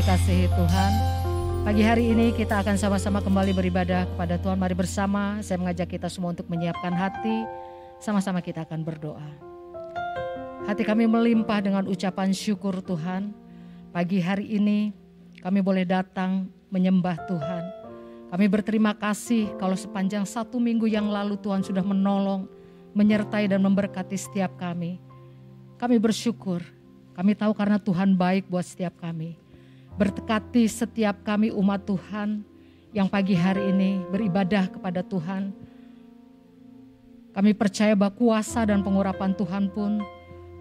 dikasihi Tuhan, pagi hari ini kita akan sama-sama kembali beribadah kepada Tuhan. Mari bersama, saya mengajak kita semua untuk menyiapkan hati, sama-sama kita akan berdoa. Hati kami melimpah dengan ucapan syukur Tuhan. Pagi hari ini kami boleh datang menyembah Tuhan. Kami berterima kasih kalau sepanjang 1 minggu yang lalu Tuhan sudah menolong, menyertai dan memberkati setiap kami. Kami bersyukur, kami tahu karena Tuhan baik buat setiap kami. Berkati setiap kami umat Tuhan yang pagi hari ini beribadah kepada Tuhan. Kami percaya bahwa kuasa dan pengurapan Tuhan pun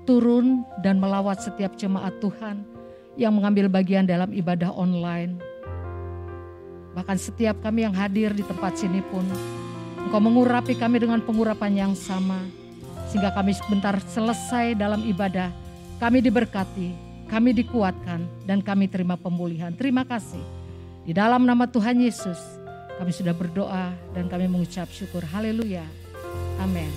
turun dan melawat setiap jemaat Tuhan yang mengambil bagian dalam ibadah online. Bahkan setiap kami yang hadir di tempat sini pun, Engkau mengurapi kami dengan pengurapan yang sama. Sehingga kami sebentar selesai dalam ibadah, kami diberkati, kami dikuatkan, dan kami terima pemulihan. Terima kasih. Di dalam nama Tuhan Yesus, kami sudah berdoa dan kami mengucap syukur. Haleluya. Amin.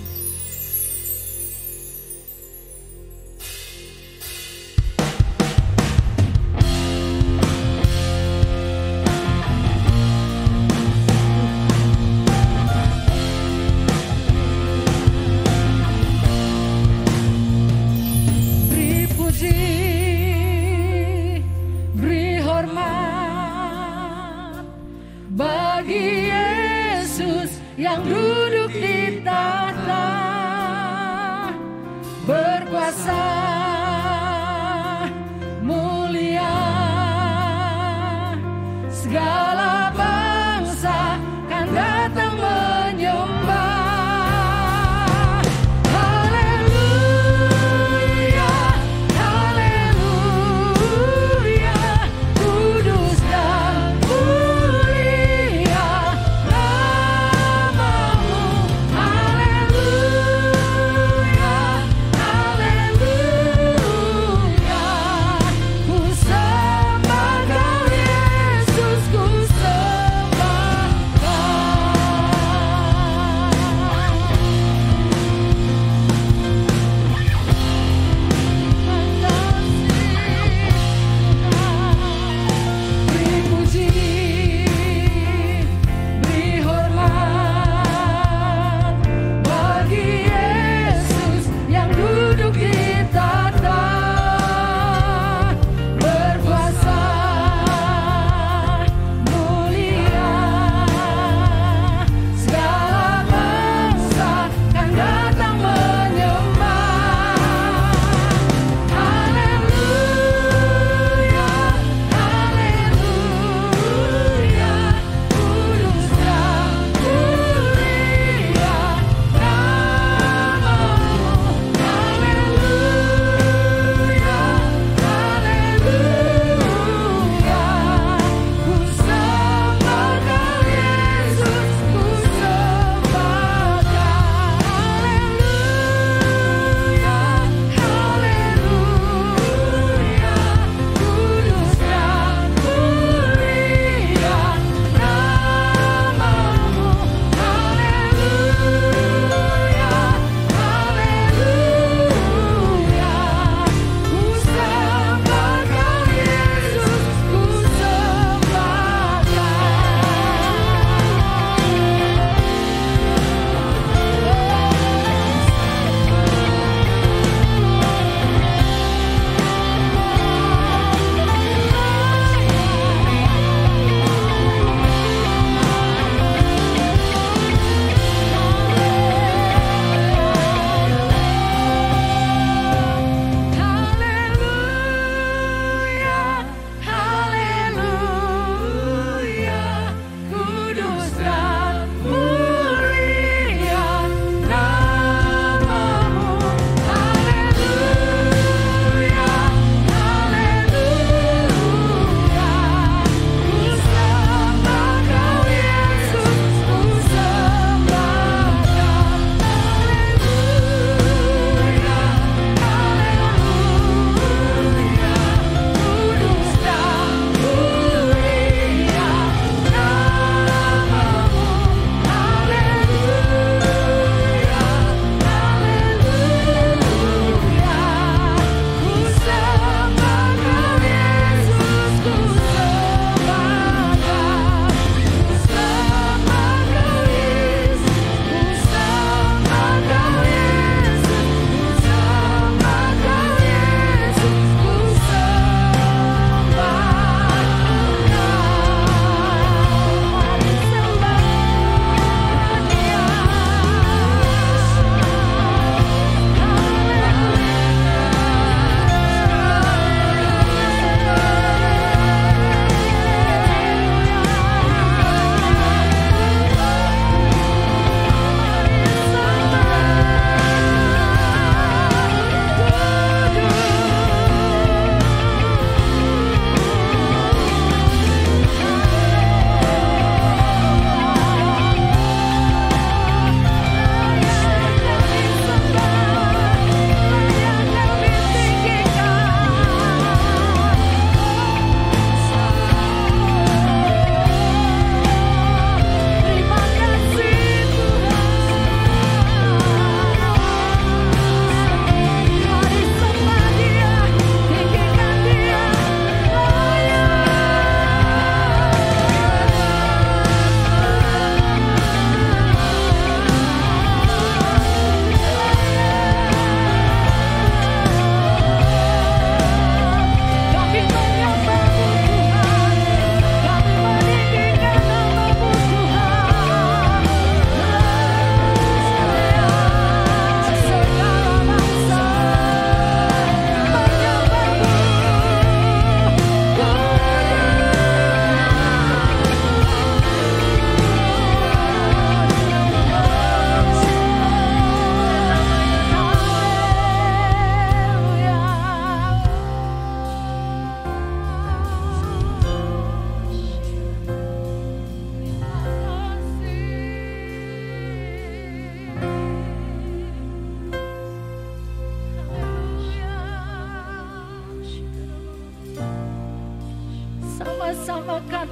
Yang duduk di tahta berkuasa mulia, segala bangsa kan datang menyembah. Haleluya, haleluya, kudus dan mulia. Haleluya,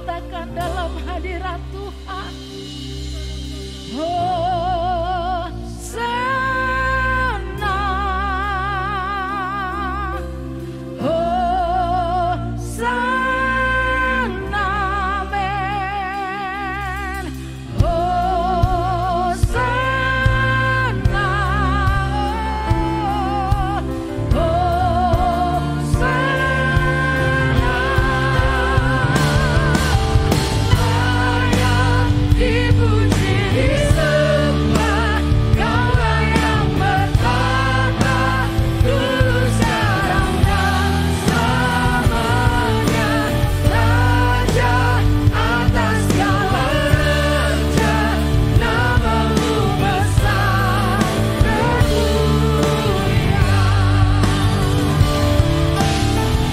nyatakan dalam hadirat Tuhan. Oh, sana, oh, sana, men, oh, sana, oh, sana. Layak dipuji, disembah, Kaulah yang bertata dulu, sekarang dan selamanya. Raja atas segala raja, Namamu besar termulia.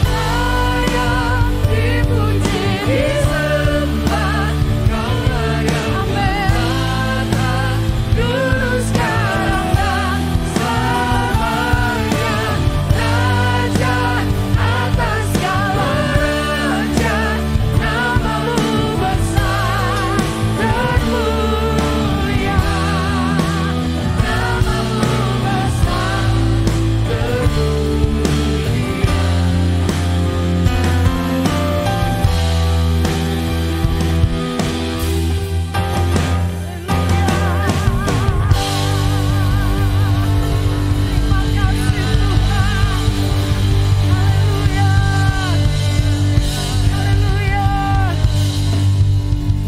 Layak dipuji, disembah, Kaulah yang bertata dulu, sekarang dan selamanya. Raja atas segala raja, Namamu besar termulia. Namamu besar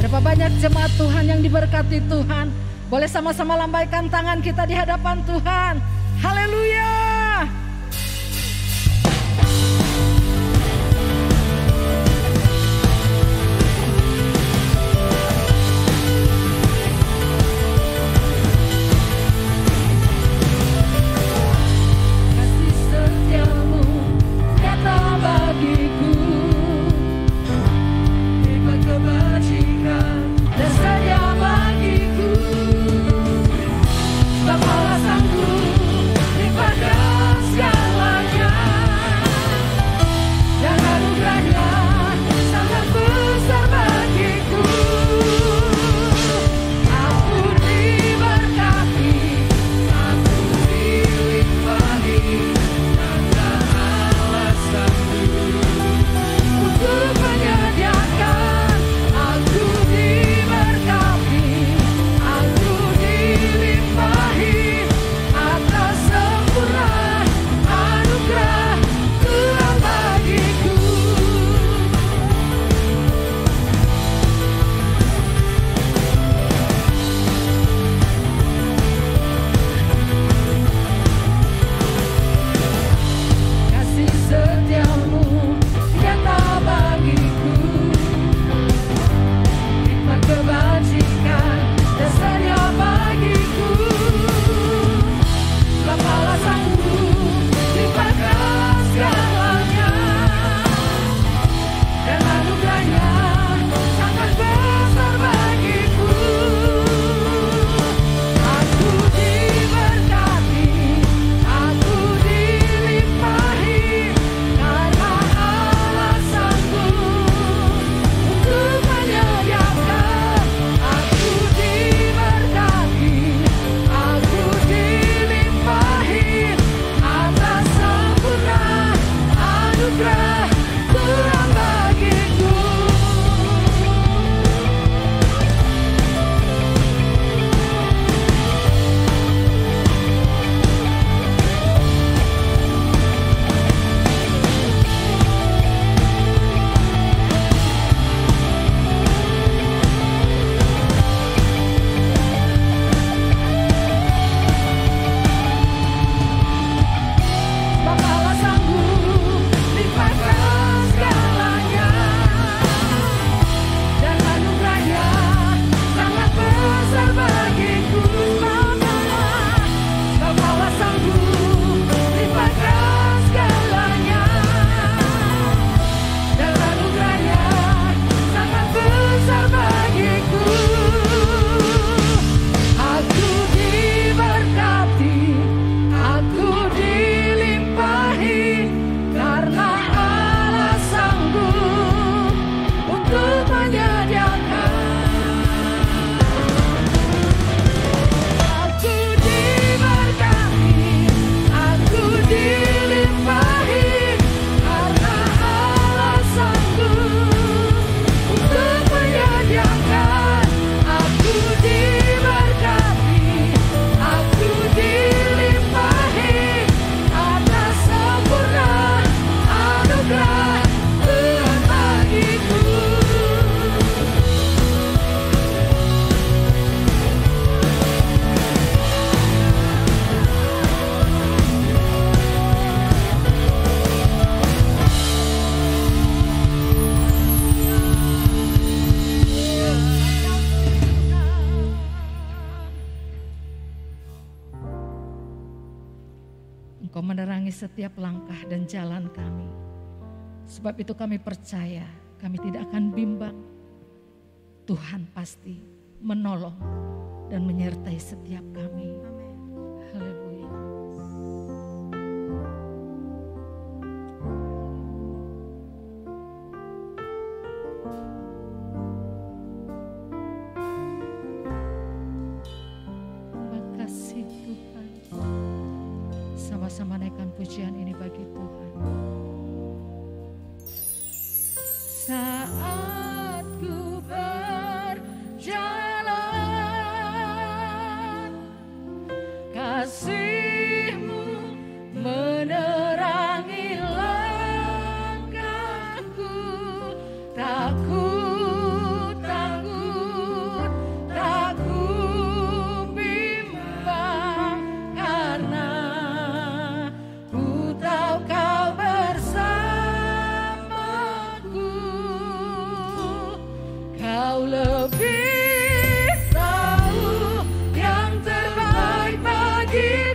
Berapa banyak jemaat Tuhan yang diberkati Tuhan. Boleh sama-sama lambaikan tangan kita di hadapan Tuhan. Haleluya. Kasih setiamu nyata bagiku, lipat kebajikan dan setia bagiku. Sebab alasanku lipat Engkau menerangi setiap langkah dan jalan kami. Sebab itu kami percaya, kami tidak akan bimbang. Tuhan pasti menolong dan menyertai setiap kami. Haleluya. Terima kasih Tuhan. Sama-sama naikkan pujian ini bagi Tuhan. Saat ku berjalan, kasih-Mu menerangi langkahku. Takut, takut, takut bimbang, karena ku tahu Kau bersamaku. Kau lebih tahu yang terbaik bagi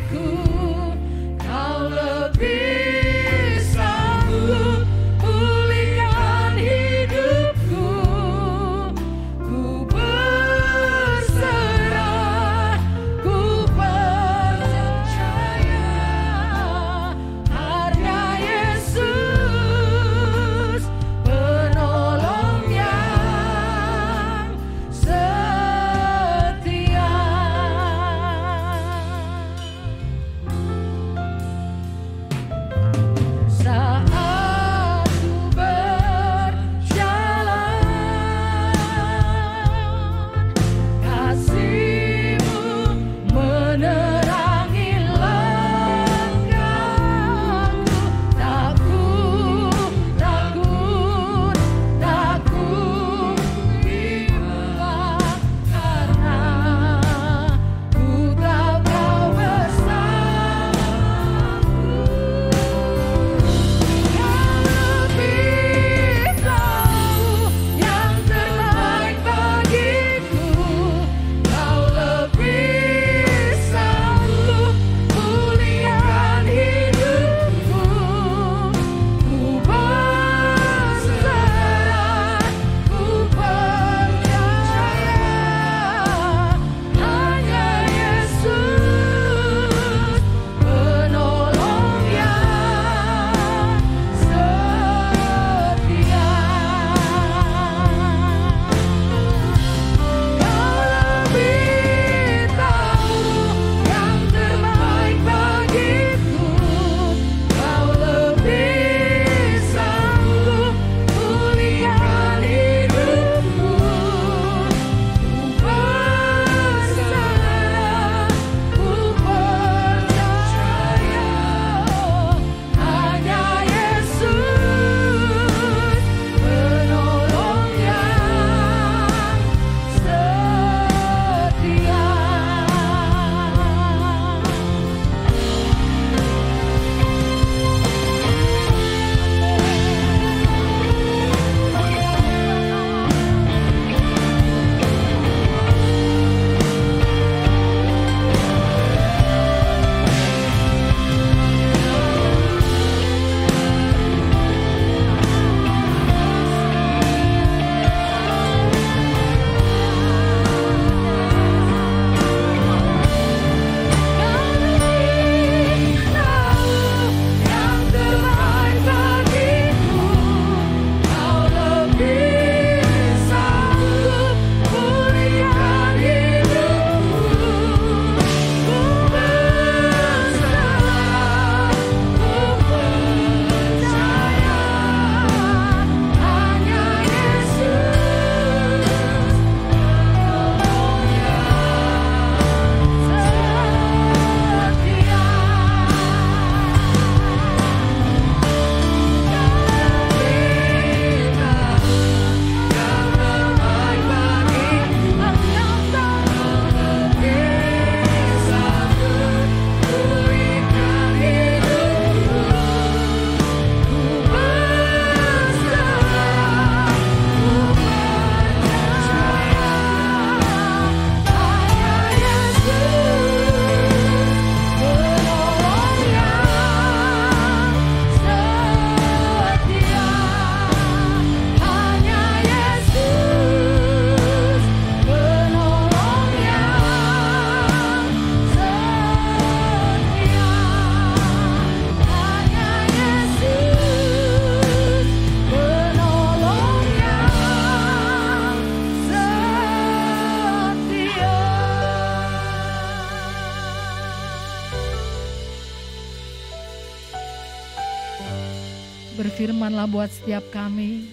Berfirmanlah buat setiap kami.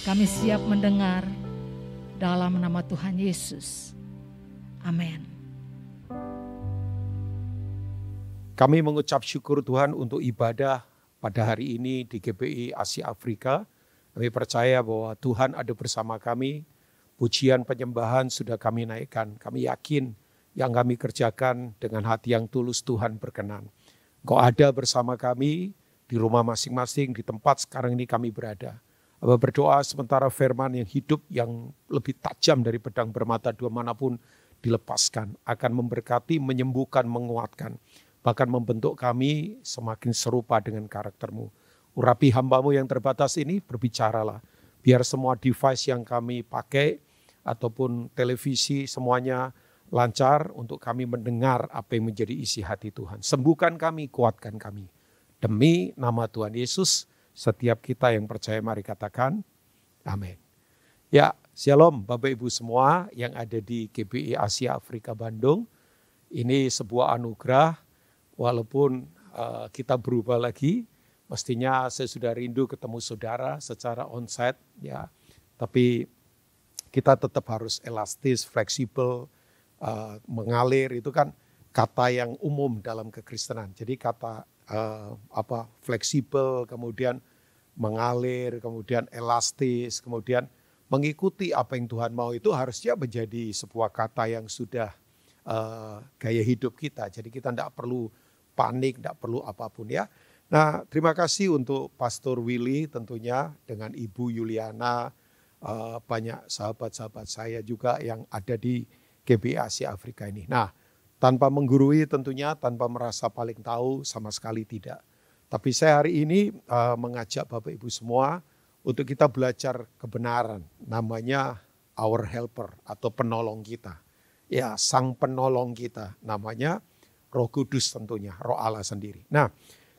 Kami siap mendengar dalam nama Tuhan Yesus. Amin. Kami mengucap syukur Tuhan untuk ibadah pada hari ini di GBI Asia Afrika. Kami percaya bahwa Tuhan ada bersama kami. Pujian penyembahan sudah kami naikkan. Kami yakin yang kami kerjakan dengan hati yang tulus Tuhan berkenan. Engkau ada bersama kami di rumah masing-masing, di tempat sekarang ini kami berada. Aba berdoa sementara firman yang hidup, yang lebih tajam dari pedang bermata dua manapun dilepaskan. Akan memberkati, menyembuhkan, menguatkan. Bahkan membentuk kami semakin serupa dengan karakter-Mu. Urapi hamba-Mu yang terbatas ini, berbicaralah. Biar semua device yang kami pakai, ataupun televisi semuanya lancar untuk kami mendengar apa yang menjadi isi hati Tuhan. Sembuhkan kami, kuatkan kami. Demi nama Tuhan Yesus, setiap kita yang percaya mari katakan amin. Ya, shalom Bapak Ibu semua yang ada di GBI Asia Afrika Bandung. Ini sebuah anugerah walaupun kita berubah lagi. Mestinya saya sudah rindu ketemu saudara secara onsite ya. Tapi kita tetap harus elastis, fleksibel, mengalir, itu kan kata yang umum dalam kekristenan. Jadi kata fleksibel, kemudian mengalir, kemudian elastis, kemudian mengikuti apa yang Tuhan mau, itu harusnya menjadi sebuah kata yang sudah gaya hidup kita. Jadi kita tidak perlu panik, tidak perlu apapun ya. Nah, terima kasih untuk Pastor Willy tentunya dengan Ibu Yuliana, banyak sahabat-sahabat saya juga yang ada di GBI Asia Afrika ini. Nah, tanpa menggurui tentunya, tanpa merasa paling tahu, sama sekali tidak. Tapi saya hari ini mengajak Bapak Ibu semua untuk kita belajar kebenaran. Namanya our helper atau penolong kita. Ya, sang penolong kita. Namanya Roh Kudus tentunya, Roh Allah sendiri. Nah,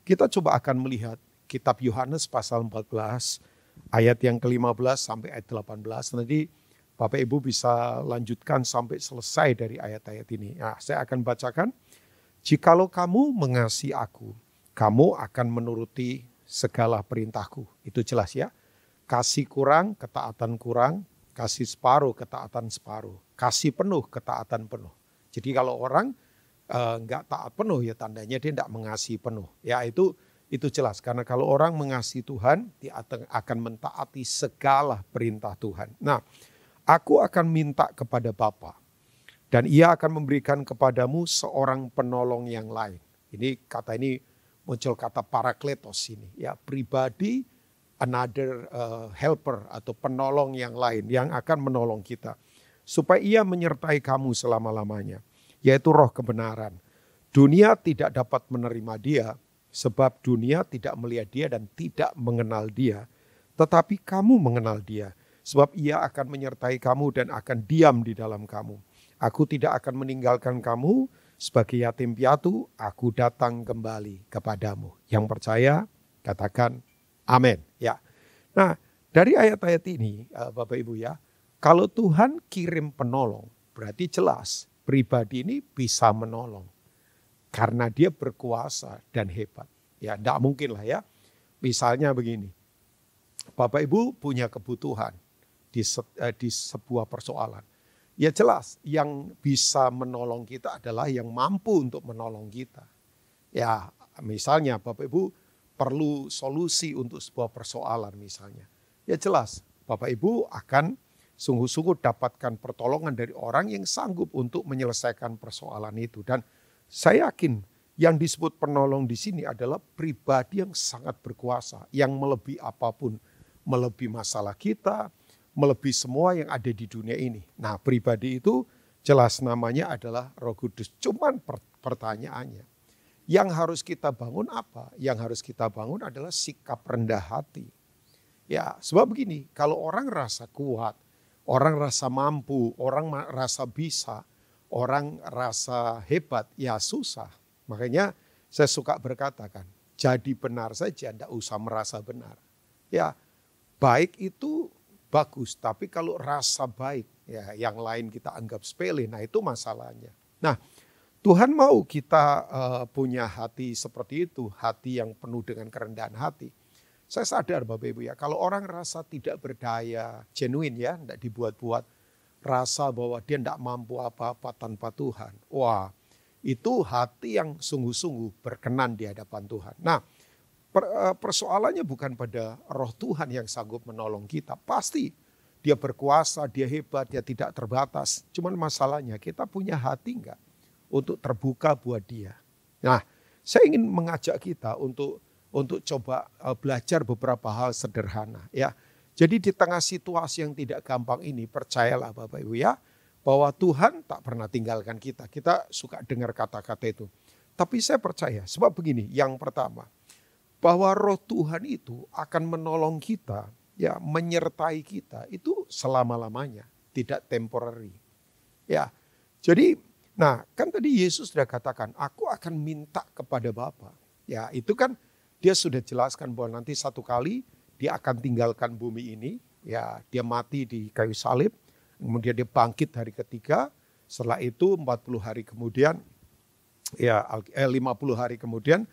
kita coba akan melihat kitab Yohanes pasal 14 ayat yang ke-15 sampai ayat 18. Nanti Bapak Ibu bisa lanjutkan sampai selesai dari ayat-ayat ini. Nah, saya akan bacakan. Jikalau kamu mengasihi aku, kamu akan menuruti segala perintahku. Itu jelas ya. Kasih kurang, ketaatan kurang. Kasih separuh, ketaatan separuh. Kasih penuh, ketaatan penuh. Jadi kalau orang enggak taat penuh, ya tandanya dia tidak mengasihi penuh. Ya itu jelas. Karena kalau orang mengasihi Tuhan, dia akan mentaati segala perintah Tuhan. Nah, aku akan minta kepada Bapa, dan ia akan memberikan kepadamu seorang penolong yang lain. Ini muncul kata parakletos ini. Ya, pribadi, another helper atau penolong yang lain yang akan menolong kita. Supaya ia menyertai kamu selama-lamanya. Yaitu roh kebenaran. Dunia tidak dapat menerima dia, sebab dunia tidak melihat dia dan tidak mengenal dia. Tetapi kamu mengenal dia, sebab ia akan menyertai kamu dan akan diam di dalam kamu. Aku tidak akan meninggalkan kamu sebagai yatim piatu, aku datang kembali kepadamu. Yang percaya, katakan amin. Ya. Nah, dari ayat-ayat ini, Bapak Ibu ya, kalau Tuhan kirim penolong, berarti jelas pribadi ini bisa menolong. Karena dia berkuasa dan hebat. Ya, tidak mungkin lah ya. Misalnya begini, Bapak Ibu punya kebutuhan di sebuah persoalan. Ya jelas, yang bisa menolong kita adalah yang mampu untuk menolong kita. Ya, misalnya Bapak Ibu perlu solusi untuk sebuah persoalan misalnya. Ya jelas, Bapak Ibu akan sungguh-sungguh dapatkan pertolongan dari orang yang sanggup untuk menyelesaikan persoalan itu. Dan saya yakin yang disebut penolong di sini adalah pribadi yang sangat berkuasa, yang melebihi apapun, melebihi masalah kita, melebihi semua yang ada di dunia ini. Nah, pribadi itu jelas namanya adalah Roh Kudus. Cuman pertanyaannya, yang harus kita bangun apa? Yang harus kita bangun adalah sikap rendah hati. Ya, sebab begini, kalau orang rasa kuat, orang rasa mampu, orang rasa bisa, orang rasa hebat, ya susah. Makanya saya suka berkata kan, jadi benar saja, tidak usah merasa benar. Ya, baik itu bagus, tapi kalau rasa baik, ya yang lain kita anggap sepele, nah itu masalahnya. Nah, Tuhan mau kita punya hati seperti itu, hati yang penuh dengan kerendahan hati. Saya sadar Bapak Ibu ya, kalau orang rasa tidak berdaya, genuine ya, tidak dibuat-buat, rasa bahwa dia tidak mampu apa-apa tanpa Tuhan. Wah, itu hati yang sungguh-sungguh berkenan di hadapan Tuhan. Nah, persoalannya bukan pada roh Tuhan yang sanggup menolong kita. Pasti dia berkuasa, dia hebat, dia tidak terbatas. Cuman masalahnya kita punya hati enggak untuk terbuka buat dia. Nah, saya ingin mengajak kita untuk coba belajar beberapa hal sederhana ya. Jadi di tengah situasi yang tidak gampang ini, percayalah Bapak Ibu ya, bahwa Tuhan tak pernah tinggalkan kita. Kita suka dengar kata-kata itu. Tapi saya percaya, sebab begini, yang pertama, bahwa roh Tuhan itu akan menolong kita, ya, menyertai kita itu selama-lamanya, tidak temporary. Ya. Jadi, nah, kan tadi Yesus sudah katakan, aku akan minta kepada Bapa. Ya, itu kan dia sudah jelaskan bahwa nanti satu kali dia akan tinggalkan bumi ini, ya, dia mati di kayu salib, kemudian dia bangkit hari ketiga, setelah itu 40 hari kemudian, ya 50 hari kemudian,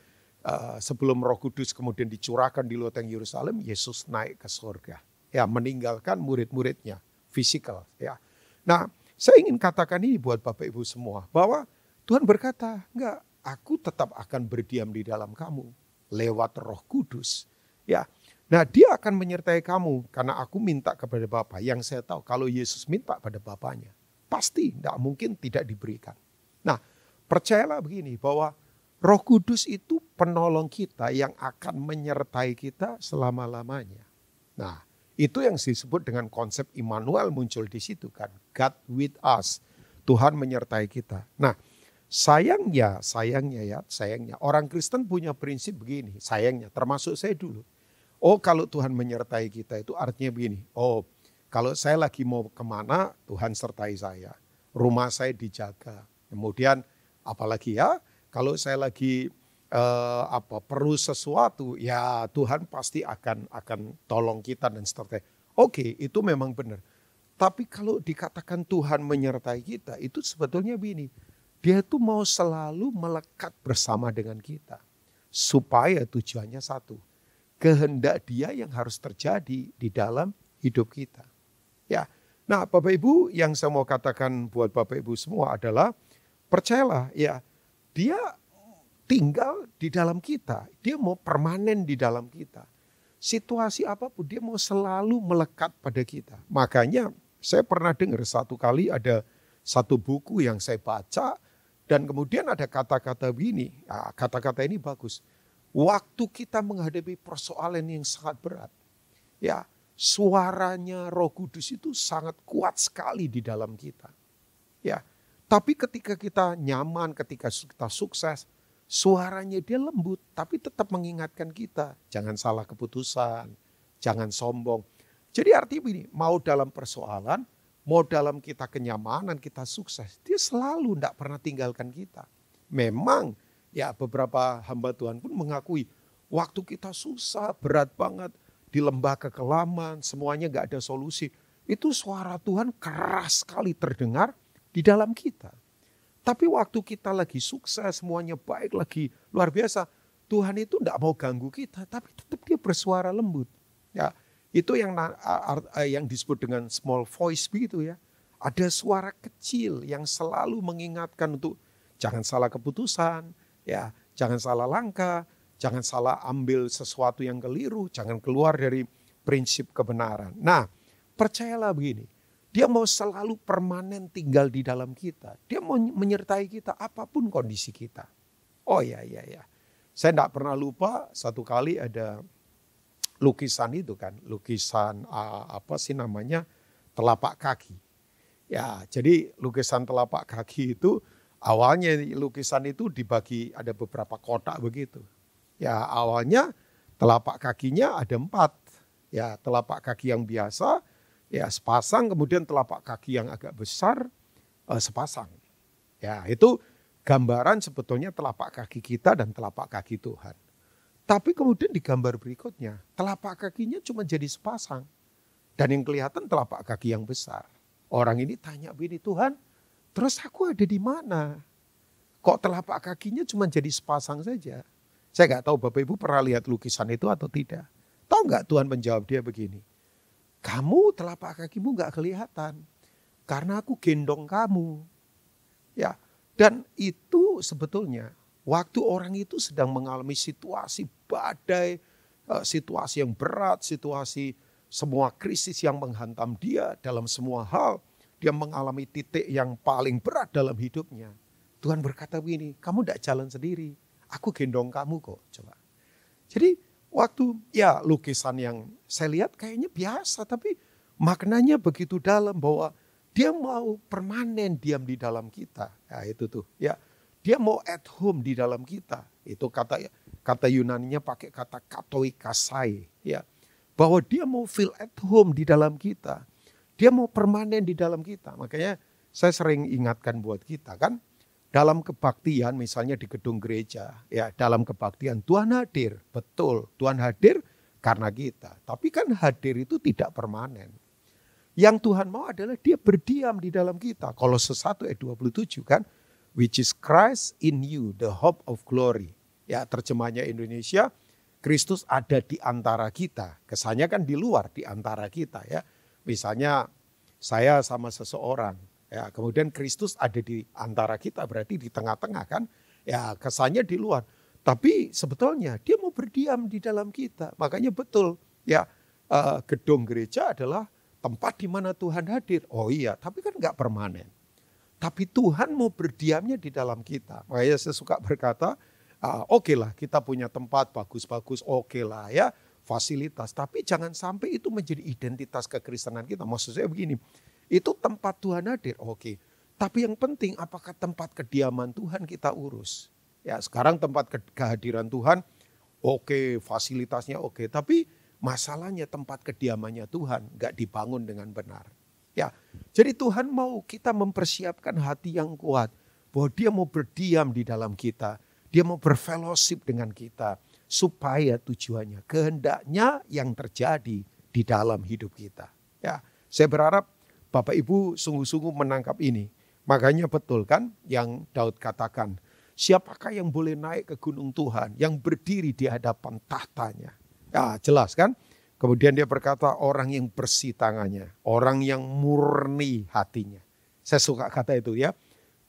sebelum Roh Kudus kemudian dicurahkan di loteng Yerusalem, Yesus naik ke surga, ya, meninggalkan murid-muridnya, fisikal, ya. Nah, saya ingin katakan ini buat Bapak Ibu semua, bahwa Tuhan berkata, enggak, aku tetap akan berdiam di dalam kamu lewat Roh Kudus, ya. Nah, dia akan menyertai kamu karena aku minta kepada Bapa. Yang saya tahu kalau Yesus minta pada Bapanya, pasti tidak mungkin tidak diberikan. Nah, percayalah begini bahwa Roh Kudus itu penolong kita yang akan menyertai kita selama-lamanya. Nah, itu yang disebut dengan konsep Immanuel muncul di situ kan. God with us. Tuhan menyertai kita. Nah, sayangnya orang Kristen punya prinsip begini. Sayangnya, termasuk saya dulu. Oh, kalau Tuhan menyertai kita itu artinya begini. Oh, kalau saya lagi mau kemana, Tuhan sertai saya. Rumah saya dijaga. Kemudian apalagi ya, kalau saya lagi perlu sesuatu, ya Tuhan pasti akan tolong kita dan seterusnya. Oke, itu memang benar. Tapi kalau dikatakan Tuhan menyertai kita, itu sebetulnya begini. Dia tuh mau selalu melekat bersama dengan kita. Supaya tujuannya satu. Kehendak dia yang harus terjadi di dalam hidup kita. Ya. Nah, Bapak Ibu, yang saya mau katakan buat Bapak Ibu semua adalah percayalah ya, dia tinggal di dalam kita. Dia mau permanen di dalam kita. Situasi apapun dia mau selalu melekat pada kita. Makanya saya pernah dengar satu kali ada satu buku yang saya baca dan kemudian ada kata-kata begini. Nah, kata-kata ini bagus. Waktu kita menghadapi persoalan yang sangat berat, ya suaranya Roh Kudus itu sangat kuat sekali di dalam kita. Ya, tapi ketika kita nyaman, ketika kita sukses, suaranya dia lembut, tapi tetap mengingatkan kita, jangan salah keputusan, jangan sombong. Jadi artinya begini, mau dalam persoalan, mau dalam kita kenyamanan, kita sukses, dia selalu tidak pernah tinggalkan kita. Memang ya beberapa hamba Tuhan pun mengakui waktu kita susah, berat banget, di lembah kekelaman, semuanya gak ada solusi. Itu suara Tuhan keras sekali terdengar di dalam kita. Tapi waktu kita lagi sukses, semuanya baik lagi, luar biasa. Tuhan itu gak mau ganggu kita, tapi tetap dia bersuara lembut. Ya, itu yang disebut dengan small voice begitu ya. Ada suara kecil yang selalu mengingatkan untuk jangan salah keputusan, ya, jangan salah langkah, jangan salah ambil sesuatu yang keliru, jangan keluar dari prinsip kebenaran. Nah, percayalah begini, dia mau selalu permanen tinggal di dalam kita. Dia mau menyertai kita apapun kondisi kita. Oh ya. Saya tidak pernah lupa satu kali ada lukisan itu kan, lukisan telapak kaki. Ya, jadi lukisan telapak kaki itu awalnya lukisan itu dibagi ada beberapa kotak begitu. Ya awalnya telapak kakinya ada 4. Ya telapak kaki yang biasa ya sepasang, kemudian telapak kaki yang agak besar sepasang. Ya itu gambaran sebetulnya telapak kaki kita dan telapak kaki Tuhan. Tapi kemudian di gambar berikutnya telapak kakinya cuma jadi sepasang. Dan yang kelihatan telapak kaki yang besar. Orang ini tanya begini, Tuhan, terus aku ada di mana? Kok telapak kakinya cuma jadi sepasang saja? Saya nggak tahu Bapak Ibu pernah lihat lukisan itu atau tidak. Tahu nggak Tuhan menjawab dia begini, kamu telapak kakimu nggak kelihatan karena aku gendong kamu. Ya, dan itu sebetulnya waktu orang itu sedang mengalami situasi badai, situasi yang berat, situasi semua krisis yang menghantam dia dalam semua hal. Dia mengalami titik yang paling berat dalam hidupnya. Tuhan berkata begini, kamu tidak jalan sendiri, aku gendong kamu kok. Coba. Jadi waktu ya lukisan yang saya lihat kayaknya biasa, tapi maknanya begitu dalam bahwa dia mau permanen diam di dalam kita. Ya itu tuh. Ya, dia mau at home di dalam kita. Itu kata Yunaninya pakai kata katoikasai. Ya, bahwa dia mau feel at home di dalam kita. Dia mau permanen di dalam kita. Makanya saya sering ingatkan buat kita kan. Dalam kebaktian misalnya di gedung gereja. Ya, dalam kebaktian Tuhan hadir. Betul, Tuhan hadir karena kita. Tapi kan hadir itu tidak permanen. Yang Tuhan mau adalah dia berdiam di dalam kita. Kolose 1 ayat 27 kan. Which is Christ in you, the hope of glory. Ya, terjemahnya Indonesia, Kristus ada di antara kita. Kesannya kan di luar, di antara kita ya. Misalnya saya sama seseorang, ya, kemudian Kristus ada di antara kita, berarti di tengah-tengah kan. Ya, kesannya di luar. Tapi sebetulnya dia mau berdiam di dalam kita. Makanya betul, ya, gedung gereja adalah tempat di mana Tuhan hadir. Oh iya, tapi kan enggak permanen. Tapi Tuhan mau berdiamnya di dalam kita. Makanya saya suka berkata, oke lah kita punya tempat bagus-bagus, oke lah ya fasilitas. Tapi jangan sampai itu menjadi identitas kekristenan kita. Maksud saya begini, itu tempat Tuhan hadir, oke. Tapi yang penting apakah tempat kediaman Tuhan kita urus. Ya sekarang tempat kehadiran Tuhan, oke, fasilitasnya oke. Tapi masalahnya tempat kediamannya Tuhan gak dibangun dengan benar. Ya, jadi Tuhan mau kita mempersiapkan hati yang kuat. Bahwa dia mau berdiam di dalam kita. Dia mau berfellowship dengan kita. Supaya tujuannya, kehendaknya yang terjadi di dalam hidup kita. Ya, saya berharap Bapak Ibu sungguh-sungguh menangkap ini. Makanya betul kan yang Daud katakan. Siapakah yang boleh naik ke gunung Tuhan? Yang berdiri di hadapan tahtanya. Ya jelas kan. Kemudian dia berkata orang yang bersih tangannya. Orang yang murni hatinya. Saya suka kata itu ya.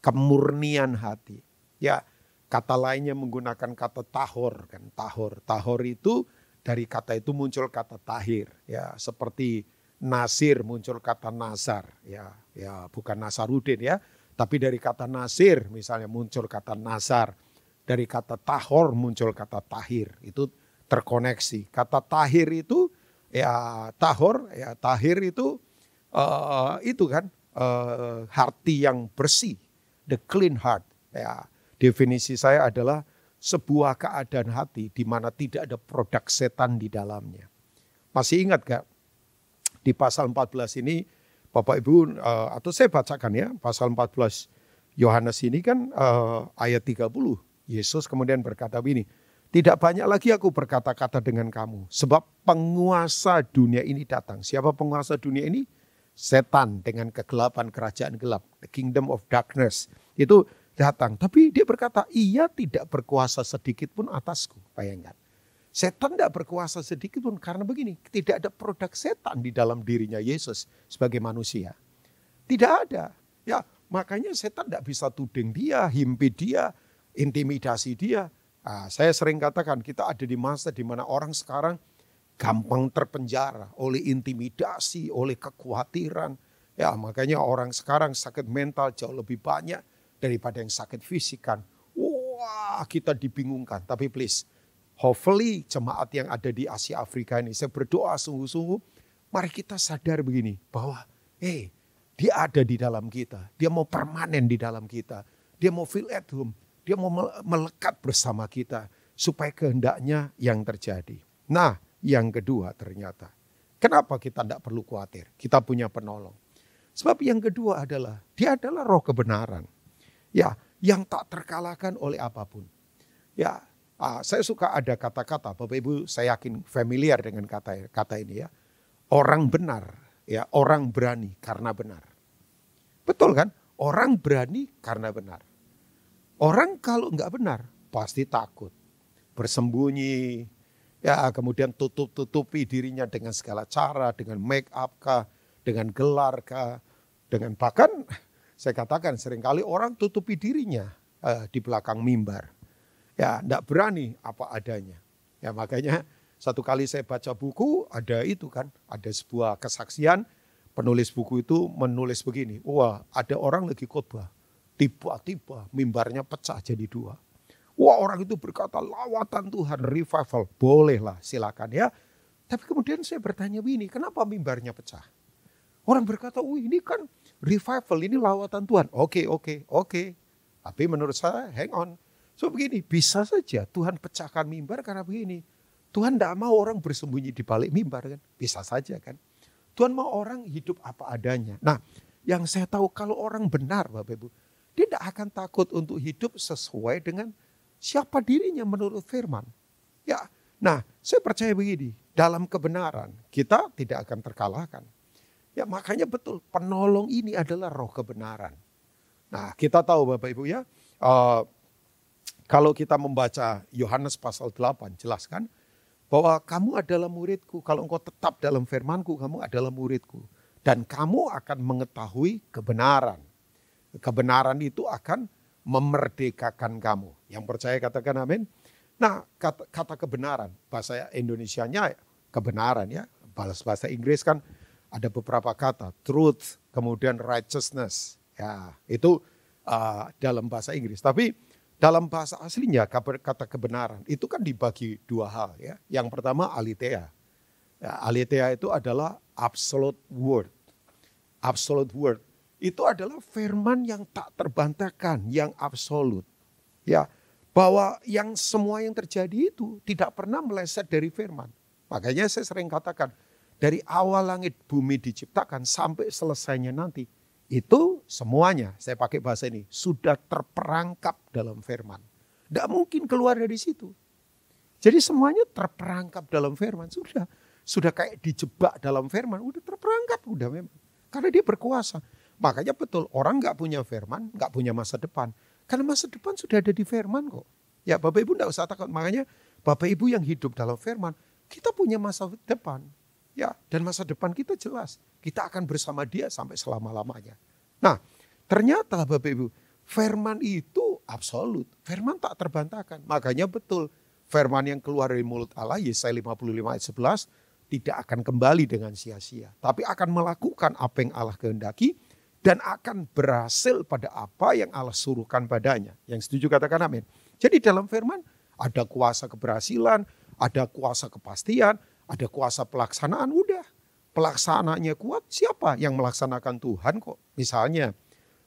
Kemurnian hati. Ya kata lainnya menggunakan kata tahor. Kan? Tahor itu dari kata itu muncul kata tahir. Ya seperti nasir muncul kata nazar. Ya bukan Nasarudin ya. Tapi dari kata nasir misalnya muncul kata nazar. Dari kata tahor muncul kata tahir. Itu terkoneksi. Kata tahir itu ya tahor, ya tahir itu kan hati yang bersih, the clean heart. Ya, definisi saya adalah sebuah keadaan hati di mana tidak ada produk setan di dalamnya. Masih ingat gak di pasal 14 ini Bapak Ibu atau saya bacakan ya pasal 14 Yohanes ini kan ayat 30. Yesus kemudian berkata begini. Tidak banyak lagi aku berkata-kata dengan kamu. Sebab penguasa dunia ini datang. Siapa penguasa dunia ini? Setan dengan kegelapan kerajaan gelap. The kingdom of darkness. Itu datang. Tapi dia berkata, ia tidak berkuasa sedikit pun atasku. Bayangkan. Setan tidak berkuasa sedikit pun. Karena begini, tidak ada produk setan di dalam dirinya Yesus sebagai manusia. Tidak ada. Ya, makanya setan tidak bisa tuding dia, himpit dia, intimidasi dia. Saya sering katakan kita ada di masa di mana orang sekarang gampang terpenjara oleh intimidasi, oleh kekhawatiran. Ya, makanya orang sekarang sakit mental jauh lebih banyak daripada yang sakit fisikan. Wah, kita dibingungkan. Tapi please, hopefully jemaat yang ada di Asia Afrika ini, saya berdoa sungguh-sungguh, mari kita sadar begini bahwa dia ada di dalam kita. Dia mau permanen di dalam kita. Dia mau feel at home. Dia mau melekat bersama kita supaya kehendaknya yang terjadi. Nah, yang kedua ternyata. Kenapa kita tidak perlu khawatir? Kita punya penolong. Sebab yang kedua adalah, dia adalah roh kebenaran. Ya, yang tak terkalahkan oleh apapun. Ya, saya suka ada kata-kata, Bapak Ibu saya yakin familiar dengan kata ini ya. Orang benar, ya orang berani karena benar. Betul kan? Orang berani karena benar. Orang kalau enggak benar pasti takut, bersembunyi, Ya, kemudian tutupi dirinya dengan segala cara, dengan make up kah, dengan gelar kah, dengan bahkan saya katakan seringkali orang tutupi dirinya di belakang mimbar. Ya, enggak berani apa adanya. Ya, makanya satu kali saya baca buku, ada itu kan, ada sebuah kesaksian, penulis buku itu menulis begini, wah ada orang lagi khotbah, tiba-tiba mimbarnya pecah jadi dua. Wah orang itu berkata lawatan Tuhan, revival, bolehlah silakan ya. Tapi kemudian saya bertanya begini, kenapa mimbarnya pecah? Orang berkata, ini kan revival, ini lawatan Tuhan. Oke. Tapi menurut saya, hang on. So begini, bisa saja Tuhan pecahkan mimbar karena begini. Tuhan tidak mau orang bersembunyi di balik mimbar kan. Bisa saja kan. Tuhan mau orang hidup apa adanya. Nah yang saya tahu kalau orang benar Bapak Ibu. Dia tidak akan takut untuk hidup sesuai dengan siapa dirinya menurut firman. Ya, nah saya percaya begini. Dalam kebenaran kita tidak akan terkalahkan. Ya makanya betul penolong ini adalah roh kebenaran. Nah kita tahu Bapak Ibu ya. Kalau kita membaca Yohanes pasal 8 jelaskan bahwa kamu adalah muridku. Kalau engkau tetap dalam firmanku kamu adalah muridku. Dan kamu akan mengetahui kebenaran. Kebenaran itu akan memerdekakan kamu. Yang percaya katakan amin. Nah kata kebenaran bahasa Indonesianya kebenaran ya. Bahasa Inggris kan ada beberapa kata. Truth kemudian righteousness. Ya itu dalam bahasa Inggris. Tapi dalam bahasa aslinya kata kebenaran itu kan dibagi dua hal ya. Yang pertama aletheia. Ya, aletheia itu adalah absolute word. Absolute word itu adalah firman yang tak terbantahkan, yang absolut. Ya, bahwa yang semua yang terjadi itu tidak pernah meleset dari firman. Makanya saya sering katakan dari awal langit bumi diciptakan sampai selesainya nanti itu semuanya, saya pakai bahasa ini, sudah terperangkap dalam firman. Tidak mungkin keluar dari situ. Jadi semuanya terperangkap dalam firman. Sudah kayak dijebak dalam firman, udah terperangkap, udah memang. Karena dia berkuasa. Makanya betul, orang gak punya firman, gak punya masa depan. Karena masa depan sudah ada di firman kok. Ya Bapak Ibu tidak usah takut. Makanya Bapak Ibu yang hidup dalam firman, kita punya masa depan. Ya, dan masa depan kita jelas. Kita akan bersama dia sampai selama-lamanya. Nah, ternyata Bapak Ibu, firman itu absolut. Firman tak terbantahkan. Makanya betul, firman yang keluar dari mulut Allah, Yesaya 55 ayat 11, tidak akan kembali dengan sia-sia. Tapi akan melakukan apa yang Allah kehendaki dan akan berhasil pada apa yang Allah suruhkan padanya. Yang setuju katakan amin. Jadi dalam firman ada kuasa keberhasilan, ada kuasa kepastian, ada kuasa pelaksanaan, udah. Pelaksanaannya kuat, siapa yang melaksanakan Tuhan kok. Misalnya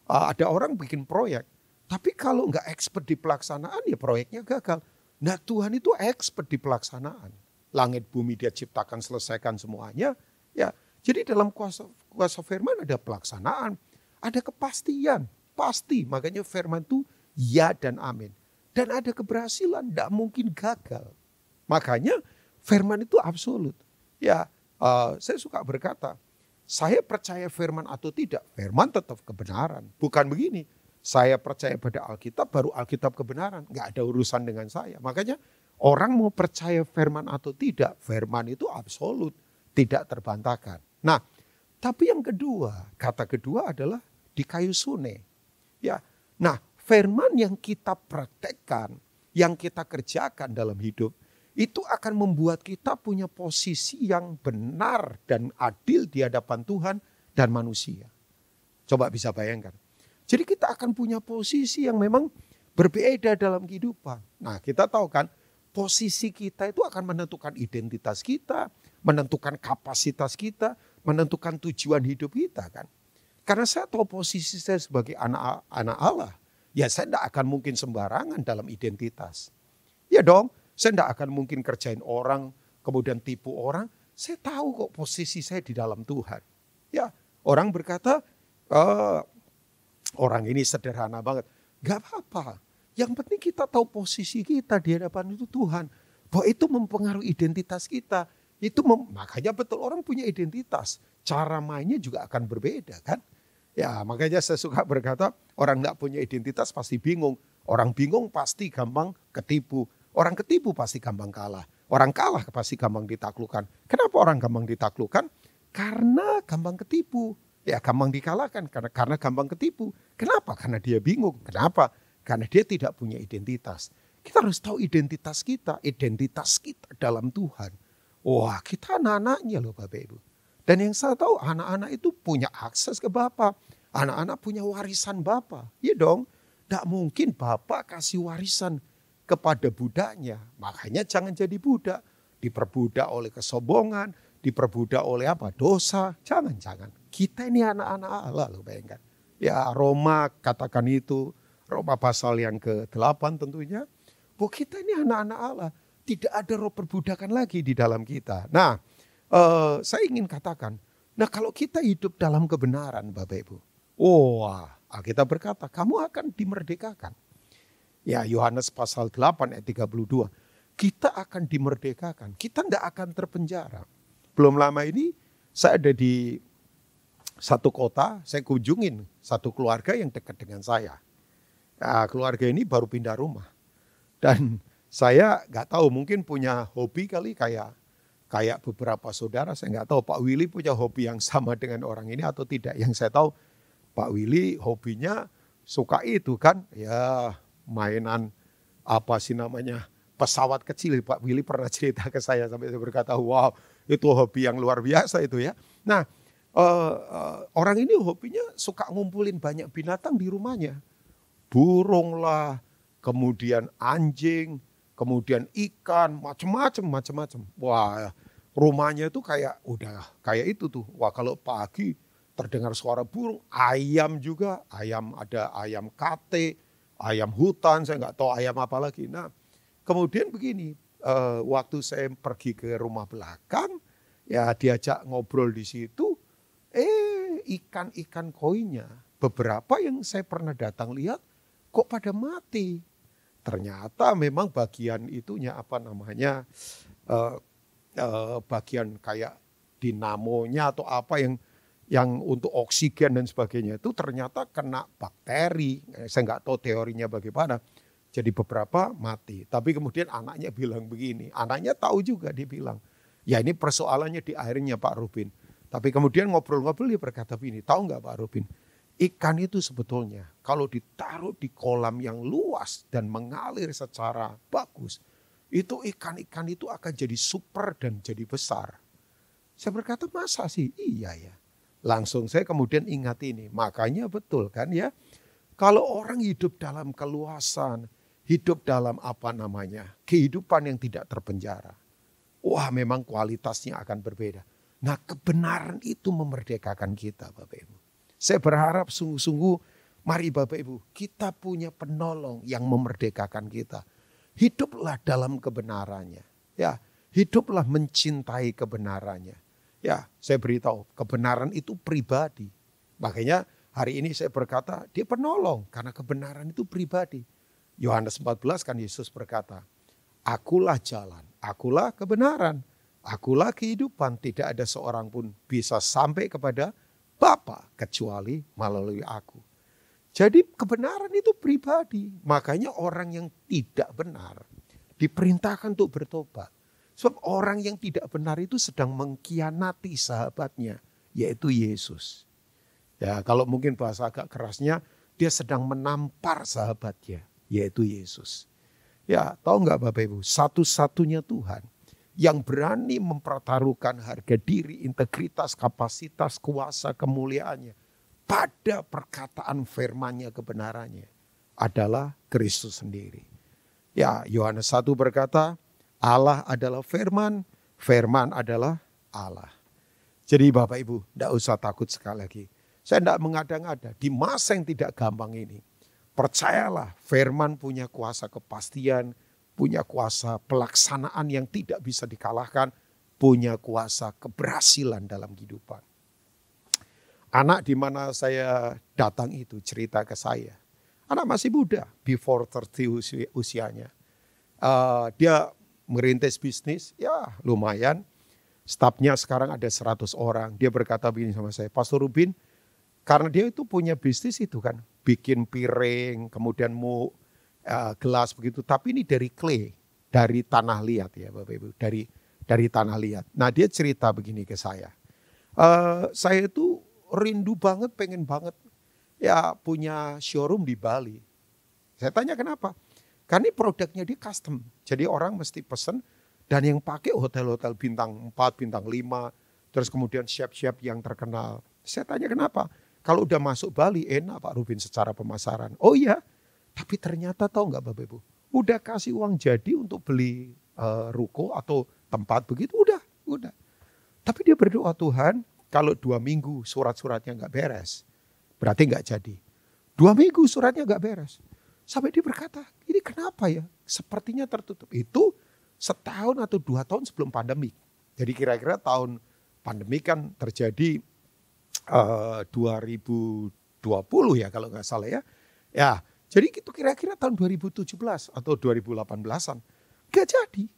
ada orang bikin proyek, tapi kalau nggak expert di pelaksanaan ya proyeknya gagal. Nah Tuhan itu expert di pelaksanaan. Langit bumi dia ciptakan, selesaikan semuanya. Ya, jadi dalam kuasa firman ada pelaksanaan, ada kepastian, pasti. Makanya firman itu ya dan amin. Dan ada keberhasilan, tidak mungkin gagal. Makanya firman itu absolut. Ya, saya suka berkata, saya percaya firman atau tidak, firman tetap kebenaran. Bukan begini, saya percaya pada Alkitab, baru Alkitab kebenaran. Nggak ada urusan dengan saya. Makanya orang mau percaya firman atau tidak, firman itu absolut, tidak terbantahkan. Nah, tapi yang kedua, kata kedua adalah di kayu sune. Ya, nah firman yang kita praktekkan, yang kita kerjakan dalam hidup, itu akan membuat kita punya posisi yang benar dan adil di hadapan Tuhan dan manusia. Coba bisa bayangkan. Jadi kita akan punya posisi yang memang berbeda dalam kehidupan. Nah kita tahu kan posisi kita itu akan menentukan identitas kita, menentukan kapasitas kita, menentukan tujuan hidup kita kan. Karena saya tahu posisi saya sebagai anak Allah. Ya saya tidak akan mungkin sembarangan dalam identitas. Ya dong. Saya tidak akan mungkin kerjain orang, kemudian tipu orang. Saya tahu kok posisi saya di dalam Tuhan. Ya, orang berkata, orang ini sederhana banget. Gak apa-apa. Yang penting kita tahu posisi kita di hadapan itu Tuhan. Bahwa itu mempengaruhi identitas kita. Makanya betul orang punya identitas. Cara mainnya juga akan berbeda kan. Ya, makanya saya suka berkata, orang gak punya identitas pasti bingung. Orang bingung pasti gampang ketipu. Orang ketipu pasti gampang kalah. Orang kalah pasti gampang ditaklukkan. Kenapa orang gampang ditaklukkan? Karena gampang ketipu. Ya gampang dikalahkan karena gampang ketipu. Kenapa? Karena dia bingung. Kenapa? Karena dia tidak punya identitas. Kita harus tahu identitas kita dalam Tuhan. Wah, kita anak-anaknya loh Bapak Ibu. Dan yang saya tahu anak-anak itu punya akses ke Bapa. Anak-anak punya warisan Bapa. Iya dong, tidak mungkin Bapak kasih warisan kepada budaknya. Makanya jangan jadi budak. Diperbudak oleh kesombongan, diperbudak oleh apa? Dosa. Jangan. Kita ini anak-anak Allah loh, bayangkan. Ya Roma katakan itu, Roma pasal yang ke-8 tentunya. Bahwa kita ini anak-anak Allah. Tidak ada roh perbudakan lagi di dalam kita. Nah, saya ingin katakan, nah kalau kita hidup dalam kebenaran Bapak Ibu. Wah, Alkitab berkata, kamu akan dimerdekakan. Ya Yohanes pasal 8 ayat 32. Kita akan dimerdekakan. Kita tidak akan terpenjara. Belum lama ini saya ada di satu kota. Saya kunjungin satu keluarga yang dekat dengan saya. Nah, keluarga ini baru pindah rumah. Dan saya nggak tahu mungkin punya hobi kali kayak beberapa saudara. Saya nggak tahu Pak Willy punya hobi yang sama dengan orang ini atau tidak. Yang saya tahu Pak Willy hobinya suka itu kan. Ya mainan apa sih namanya pesawat kecil. Pak Willy pernah cerita ke saya sampai saya berkata wow itu hobi yang luar biasa itu ya. Nah orang ini hobinya suka ngumpulin banyak binatang di rumahnya. Burung lah, kemudian anjing, kemudian ikan, macam-macam. Wah rumahnya itu kayak udah kayak itu tuh. Wah kalau pagi terdengar suara burung, ayam juga, ada ayam kate, ayam hutan, saya nggak tahu ayam apa lagi. Nah, kemudian begini, waktu saya pergi ke rumah belakang, ya diajak ngobrol di situ, ikan-ikan koinya, beberapa yang saya pernah datang lihat, kok pada mati. Ternyata memang bagian itunya apa namanya, bagian kayak dinamonya atau apa yang untuk oksigen dan sebagainya itu ternyata kena bakteri. Saya nggak tahu teorinya bagaimana. Jadi beberapa mati. Tapi kemudian anaknya bilang begini. Anaknya tahu juga dia bilang. Ya ini persoalannya di akhirnya Pak Rubin. Tapi kemudian ngobrol-ngobrol dia berkata begini. Tahu nggak Pak Rubin? Ikan itu sebetulnya kalau ditaruh di kolam yang luas dan mengalir secara bagus. Itu ikan-ikan itu akan jadi super dan jadi besar. Saya berkata masa sih? Iya ya. Langsung saya kemudian ingat ini. Makanya betul kan ya. Kalau orang hidup dalam keluasan. Hidup dalam apa namanya. Kehidupan yang tidak terpenjara. Wah memang kualitasnya akan berbeda. Nah kebenaran itu memerdekakan kita Bapak Ibu. Saya berharap sungguh-sungguh. Mari Bapak Ibu. Kita punya penolong yang memerdekakan kita. Hiduplah dalam kebenarannya. Ya, hiduplah mencintai kebenarannya. Ya, saya beritahu, kebenaran itu pribadi. Makanya hari ini saya berkata, dia penolong karena kebenaran itu pribadi. Yohanes 14 kan Yesus berkata, akulah jalan, akulah kebenaran, akulah kehidupan. Tidak ada seorang pun bisa sampai kepada Bapa kecuali melalui aku. Jadi kebenaran itu pribadi. Makanya orang yang tidak benar diperintahkan untuk bertobat. Sebab orang yang tidak benar itu sedang mengkhianati sahabatnya, yaitu Yesus. Ya, kalau mungkin bahasa agak kerasnya, dia sedang menampar sahabatnya, yaitu Yesus. Ya, tahu nggak Bapak Ibu, satu-satunya Tuhan yang berani mempertaruhkan harga diri, integritas, kapasitas, kuasa, kemuliaannya pada perkataan firman-Nya kebenarannya adalah Kristus sendiri. Ya, Yohanes 1 berkata, Allah adalah firman, firman adalah Allah. Jadi Bapak Ibu, tidak usah takut sekali lagi. Saya tidak mengada-ngada, di masa yang tidak gampang ini. Percayalah, firman punya kuasa kepastian, punya kuasa pelaksanaan yang tidak bisa dikalahkan, punya kuasa keberhasilan dalam kehidupan. Anak di mana saya datang itu cerita ke saya. Anak masih muda, before 30 usianya. Dia merintis bisnis, ya lumayan. Stafnya sekarang ada 100 orang. Dia berkata begini sama saya, Pastor Rubin, karena dia itu punya bisnis itu kan. Bikin piring, kemudian gelas begitu. Tapi ini dari clay. dari tanah liat ya Bapak Ibu, dari tanah liat. Nah dia cerita begini ke saya. Saya itu rindu banget, pengen banget ya punya showroom di Bali. Saya tanya kenapa? Karena ini produknya dia custom. Jadi orang mesti pesen dan yang pakai hotel-hotel bintang 4, bintang 5. Terus kemudian chef-chef yang terkenal. Saya tanya kenapa? Kalau udah masuk Bali enak Pak Rubin secara pemasaran. Oh iya, tapi ternyata tahu nggak Bapak Ibu? Udah kasih uang jadi untuk beli ruko atau tempat begitu, udah. Tapi dia berdoa Tuhan kalau 2 minggu surat-suratnya nggak beres. Berarti nggak jadi. 2 minggu suratnya nggak beres. Sampai dia berkata, ini kenapa ya? Sepertinya tertutup. Itu 1 tahun atau 2 tahun sebelum pandemi. Jadi kira-kira tahun pandemi kan terjadi 2020 ya kalau nggak salah ya. Ya, jadi itu kira-kira tahun 2017 atau 2018-an. Nggak jadi.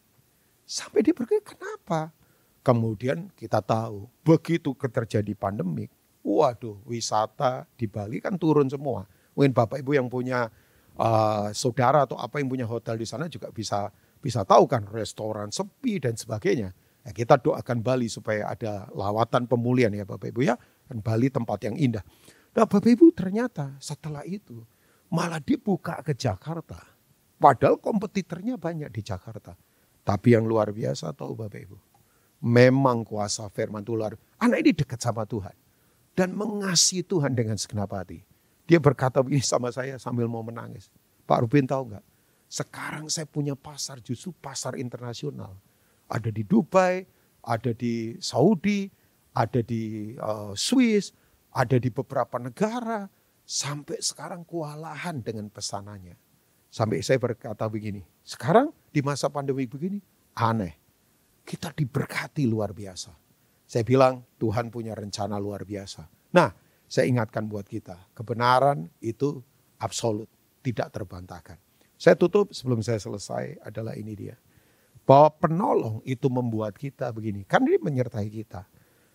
Sampai dia berkata, kenapa? Kemudian kita tahu, begitu terjadi pandemik, waduh wisata di Bali kan turun semua. Mungkin Bapak Ibu yang punya saudara atau apa yang punya hotel di sana juga bisa tahu kan, restoran sepi dan sebagainya. Ya, kita doakan Bali supaya ada lawatan pemulihan ya Bapak Ibu ya. Dan Bali tempat yang indah. Nah Bapak Ibu ternyata setelah itu malah dibuka ke Jakarta. Padahal kompetitornya banyak di Jakarta. Tapi yang luar biasa tahu Bapak Ibu. Memang kuasa firman Tuhan. Anak ini dekat sama Tuhan. Dan mengasihi Tuhan dengan segenap hati. Dia berkata begini sama saya sambil mau menangis. Pak Rubin tahu nggak? Sekarang saya punya pasar justru pasar internasional. Ada di Dubai, ada di Saudi, ada di Swiss, ada di beberapa negara. Sampai sekarang kewalahan dengan pesanannya. Sampai saya berkata begini, sekarang di masa pandemi begini, aneh. Kita diberkati luar biasa. Saya bilang Tuhan punya rencana luar biasa. Nah, saya ingatkan buat kita, kebenaran itu absolut, tidak terbantahkan. Saya tutup sebelum saya selesai adalah ini dia. Bahwa penolong itu membuat kita begini. Kan dia menyertai kita.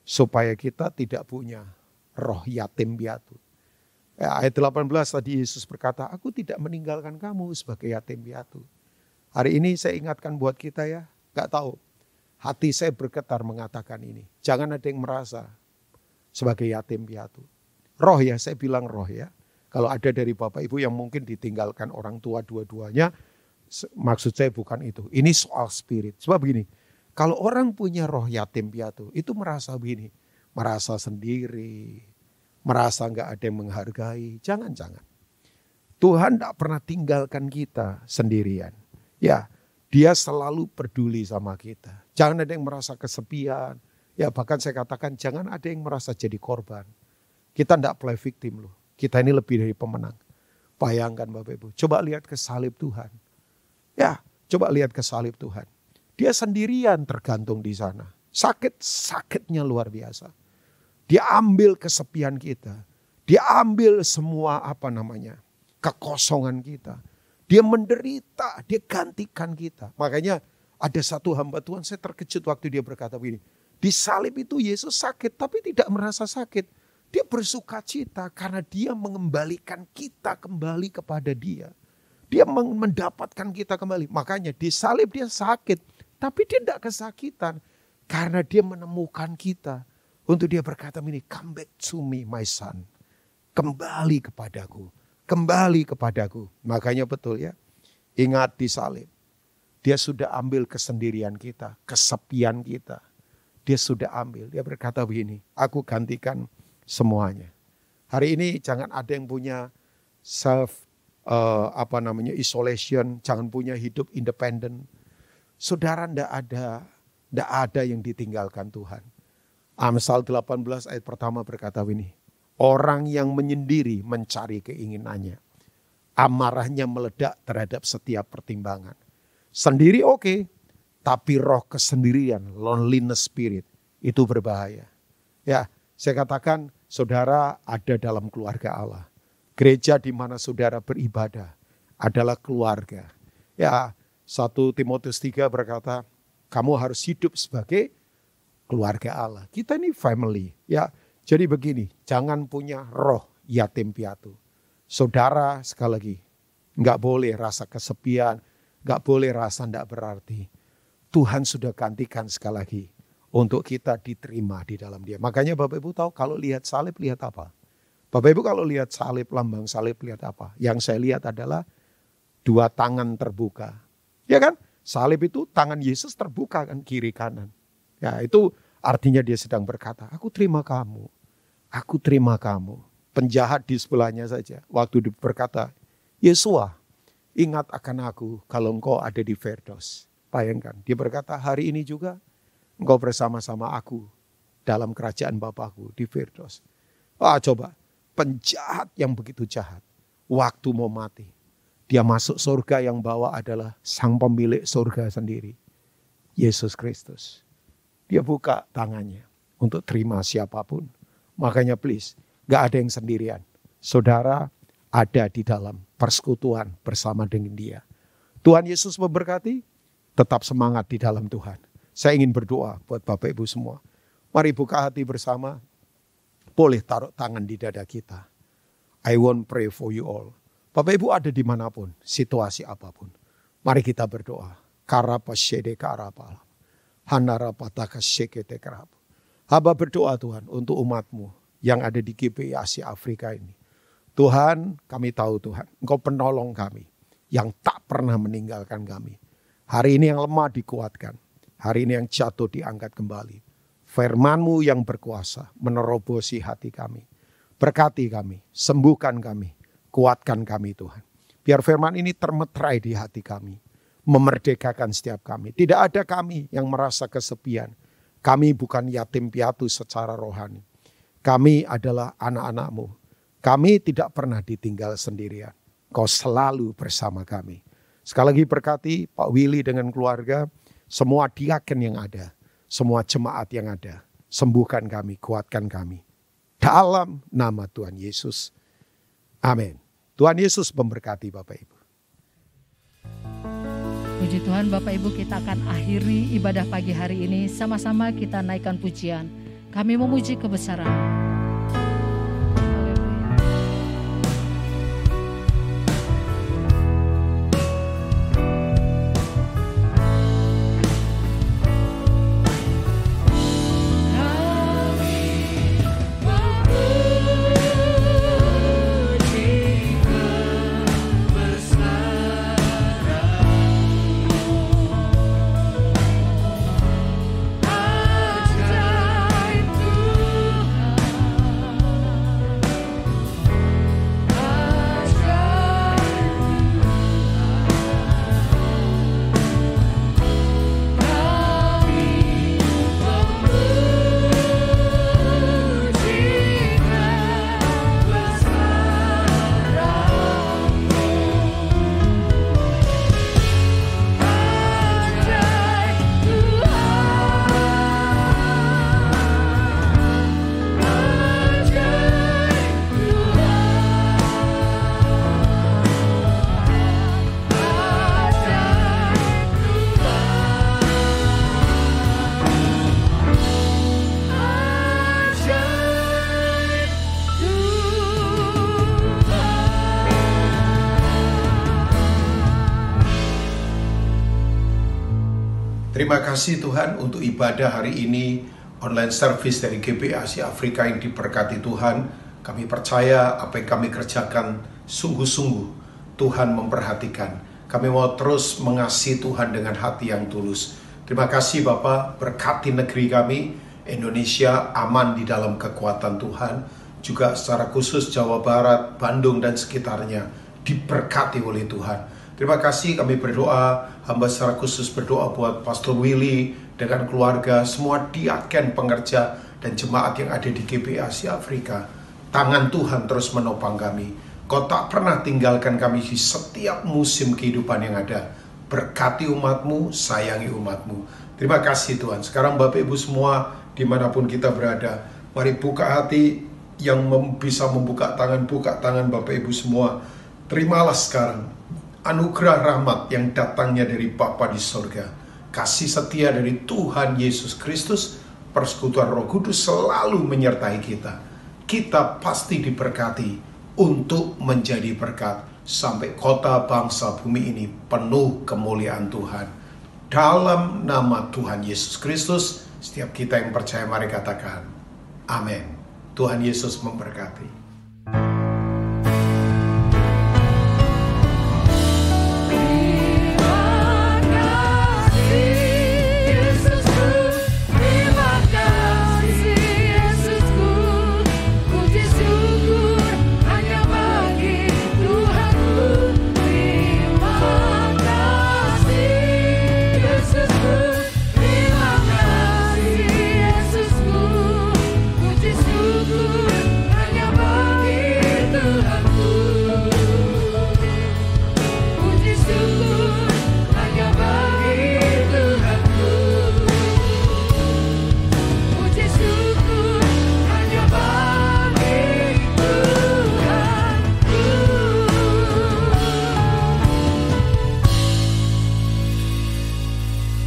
Supaya kita tidak punya roh yatim piatu. Ya, ayat 18 tadi Yesus berkata, aku tidak meninggalkan kamu sebagai yatim piatu. Hari ini saya ingatkan buat kita ya. Gak tahu. Hati saya bergetar mengatakan ini. Jangan ada yang merasa sebagai yatim piatu. Roh ya, saya bilang roh ya. Kalau ada dari Bapak Ibu yang mungkin ditinggalkan orang tua dua-duanya. Maksud saya bukan itu. Ini soal spirit. Sebab begini, kalau orang punya roh yatim piatu, itu merasa begini. Merasa sendiri, merasa nggak ada yang menghargai. Jangan-jangan. Tuhan tidak pernah tinggalkan kita sendirian. Ya, dia selalu peduli sama kita. Jangan ada yang merasa kesepian. Ya, bahkan saya katakan jangan ada yang merasa jadi korban. Kita tidak play victim loh. Kita ini lebih dari pemenang. Bayangkan Bapak Ibu, coba lihat ke salib Tuhan. Ya, coba lihat ke salib Tuhan. Dia sendirian tergantung di sana. Sakitnya luar biasa. Dia ambil kesepian kita. Dia ambil semua kekosongan kita. Dia menderita, dia gantikan kita. Makanya ada satu hamba Tuhan, saya terkejut waktu dia berkata begini. Di salib itu Yesus sakit, tapi tidak merasa sakit. Dia bersuka cita karena dia mengembalikan kita kembali kepada dia. Dia mendapatkan kita kembali. Makanya di salib dia sakit. Tapi dia tidak kesakitan. Karena dia menemukan kita. Untuk dia berkata ini, come back to me my son. Kembali kepadaku. Kembali kepadaku. Makanya betul ya. Ingat di salib. Dia sudah ambil kesendirian kita. Kesepian kita. Dia sudah ambil. Dia berkata begini, aku gantikan semuanya. Hari ini jangan ada yang punya isolation, jangan punya hidup independen. Saudara tidak ada yang ditinggalkan Tuhan. Amsal 18 ayat pertama berkata begini, orang yang menyendiri mencari keinginannya, amarahnya meledak terhadap setiap pertimbangan. Sendiri oke, tapi roh kesendirian, loneliness spirit, itu berbahaya. Ya, saya katakan saudara ada dalam keluarga Allah. Gereja di mana saudara beribadah adalah keluarga. Ya, 1 Timotius 3 berkata, kamu harus hidup sebagai keluarga Allah. Kita ini family. Ya, jadi begini, jangan punya roh yatim piatu. Saudara sekali lagi, nggak boleh rasa kesepian, Gak boleh rasa gak berarti. Tuhan sudah gantikan sekali lagi untuk kita diterima di dalam Dia. Makanya Bapak Ibu tahu kalau lihat salib lihat apa? Bapak Ibu kalau lihat salib, lambang salib lihat apa? Yang saya lihat adalah 2 tangan terbuka. Ya kan? Salib itu tangan Yesus terbuka kan kiri kanan. Ya itu artinya dia sedang berkata, aku terima kamu. Aku terima kamu. Penjahat di sebelahnya saja. Waktu berkata, Yesua, ingat akan aku kalau engkau ada di Firdaus. Bayangkan, dia berkata hari ini juga engkau bersama-sama aku dalam kerajaan Bapakku di Firdaus. Coba, penjahat yang begitu jahat. Waktu mau mati. Dia masuk surga yang bawa adalah sang pemilik surga sendiri. Yesus Kristus. Dia buka tangannya untuk terima siapapun. Makanya please, gak ada yang sendirian. Saudara ada di dalam persekutuan bersama dengan Dia. Tuhan Yesus memberkati, tetap semangat di dalam Tuhan. Saya ingin berdoa buat Bapak Ibu semua. Mari buka hati bersama, boleh taruh tangan di dada kita. I want pray for you all. Bapak Ibu ada dimanapun, situasi apapun. Mari kita berdoa. Hamba berdoa Tuhan untuk umat-Mu yang ada di GPI Asia Afrika ini. Tuhan, kami tahu Tuhan, Engkau penolong kami yang tak pernah meninggalkan kami. Hari ini yang lemah dikuatkan. Hari ini yang jatuh diangkat kembali. Firman-Mu yang berkuasa menerobosi hati kami. Berkati kami, sembuhkan kami. Kuatkan kami Tuhan. Biar firman ini termeterai di hati kami. Memerdekakan setiap kami. Tidak ada kami yang merasa kesepian. Kami bukan yatim piatu secara rohani. Kami adalah anak-anak-Mu. Kami tidak pernah ditinggal sendirian. Kau selalu bersama kami. Sekali lagi berkati Pak Willy dengan keluarga. Semua diaken yang ada. Semua jemaat yang ada. Sembuhkan kami, kuatkan kami. Dalam nama Tuhan Yesus. Amin. Tuhan Yesus memberkati Bapak Ibu. Puji Tuhan Bapak Ibu, kita akan akhiri ibadah pagi hari ini. Sama-sama kita naikkan pujian. Kami memuji kebesaran. Terima kasih Tuhan untuk ibadah hari ini, online service dari GPI Asia Afrika yang diberkati Tuhan. Kami percaya apa yang kami kerjakan sungguh-sungguh Tuhan memperhatikan. Kami mau terus mengasihi Tuhan dengan hati yang tulus. Terima kasih Bapak, berkati negeri kami, Indonesia aman di dalam kekuatan Tuhan. Juga secara khusus Jawa Barat, Bandung dan sekitarnya diberkati oleh Tuhan. Terima kasih, kami berdoa, hamba secara khusus berdoa buat Pastor Willy dengan keluarga, semua diaken pengerja dan jemaat yang ada di GPI Asia Afrika. Tangan Tuhan terus menopang kami. Kau tak pernah tinggalkan kami di setiap musim kehidupan yang ada. Berkati umat-Mu, sayangi umat-Mu. Terima kasih Tuhan. Sekarang Bapak Ibu semua, dimanapun kita berada, mari buka hati yang bisa membuka tangan, buka tangan Bapak Ibu semua. Terimalah sekarang anugerah rahmat yang datangnya dari Bapa di sorga. Kasih setia dari Tuhan Yesus Kristus, persekutuan Roh Kudus selalu menyertai kita. Kita pasti diberkati untuk menjadi berkat. sampai kota bangsa bumi ini penuh kemuliaan Tuhan. Dalam nama Tuhan Yesus Kristus, setiap kita yang percaya mari katakan, amin. Tuhan Yesus memberkati.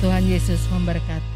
Tuhan Yesus memberkati.